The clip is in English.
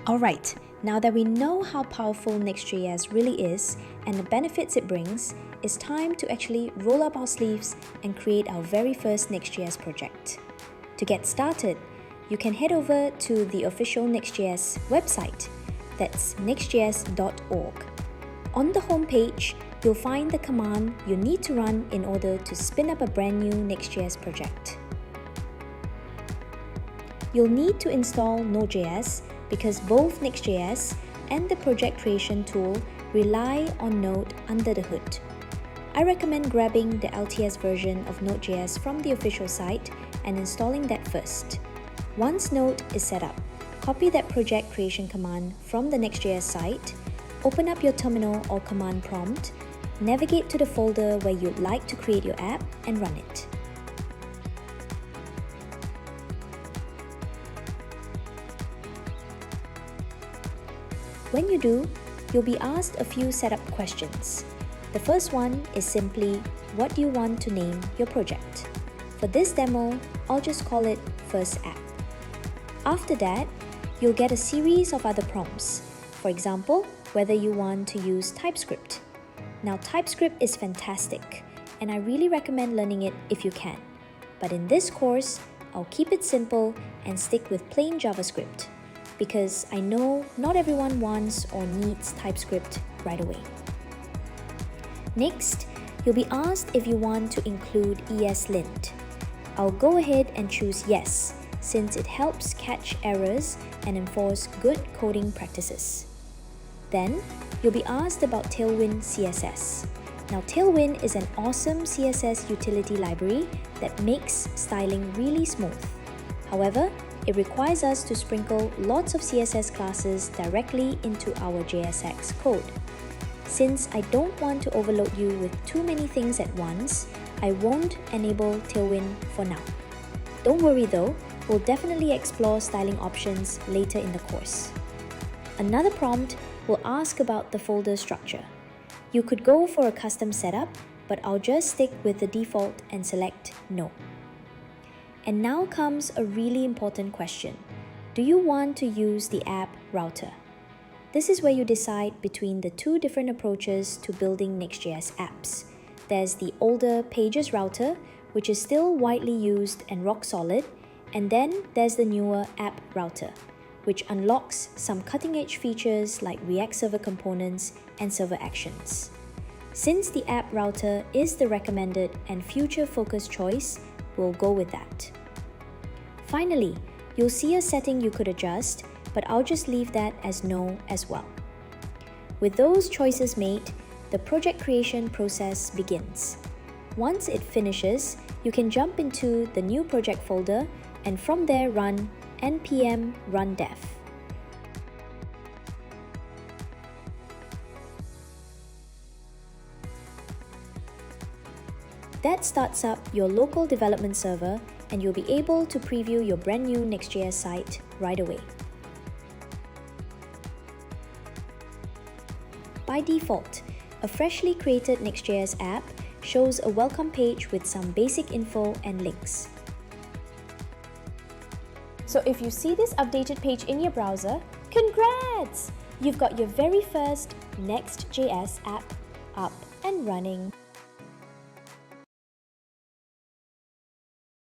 Alright, now that we know how powerful Next.js really is and the benefits it brings, it's time to actually roll up our sleeves and create our very first Next.js project. To get started, you can head over to the official Next.js website, that's next.js.org. On the home page, you'll find the command you need to run in order to spin up a brand new Next.js project. You'll need to install Node.js because both Next.js and the project creation tool rely on Node under the hood. I recommend grabbing the LTS version of Node.js from the official site and installing that first. Once Node is set up, copy that project creation command from the Next.js site, open up your terminal or command prompt, navigate to the folder where you'd like to create your app and run it. When you do, you'll be asked a few setup questions. The first one is simply, what do you want to name your project? For this demo, I'll just call it First App. After that, you'll get a series of other prompts. For example, whether you want to use TypeScript. Now, TypeScript is fantastic, and I really recommend learning it if you can. But in this course, I'll keep it simple and stick with plain JavaScript, because I know not everyone wants or needs TypeScript right away. Next, you'll be asked if you want to include ESLint. I'll go ahead and choose yes, since it helps catch errors and enforce good coding practices. Then, you'll be asked about Tailwind CSS. Now, Tailwind is an awesome CSS utility library that makes styling really smooth. However, it requires us to sprinkle lots of CSS classes directly into our JSX code. Since I don't want to overload you with too many things at once, I won't enable Tailwind for now. Don't worry though, we'll definitely explore styling options later in the course. Another prompt will ask about the folder structure. You could go for a custom setup, but I'll just stick with the default and select No. And now comes a really important question. Do you want to use the app router? This is where you decide between the two different approaches to building Next.js apps. There's the older Pages router, which is still widely used and rock solid, and then there's the newer app router, which unlocks some cutting-edge features like React Server components and server actions. Since the app router is the recommended and future-focused choice, we'll go with that. Finally, you'll see a setting you could adjust, but I'll just leave that as no as well. With those choices made, the project creation process begins. Once it finishes, you can jump into the new project folder and from there run npm run dev. That starts up your local development server and you'll be able to preview your brand new Next.js site right away. By default, a freshly created Next.js app shows a welcome page with some basic info and links. So if you see this updated page in your browser, congrats! You've got your very first Next.js app up and running.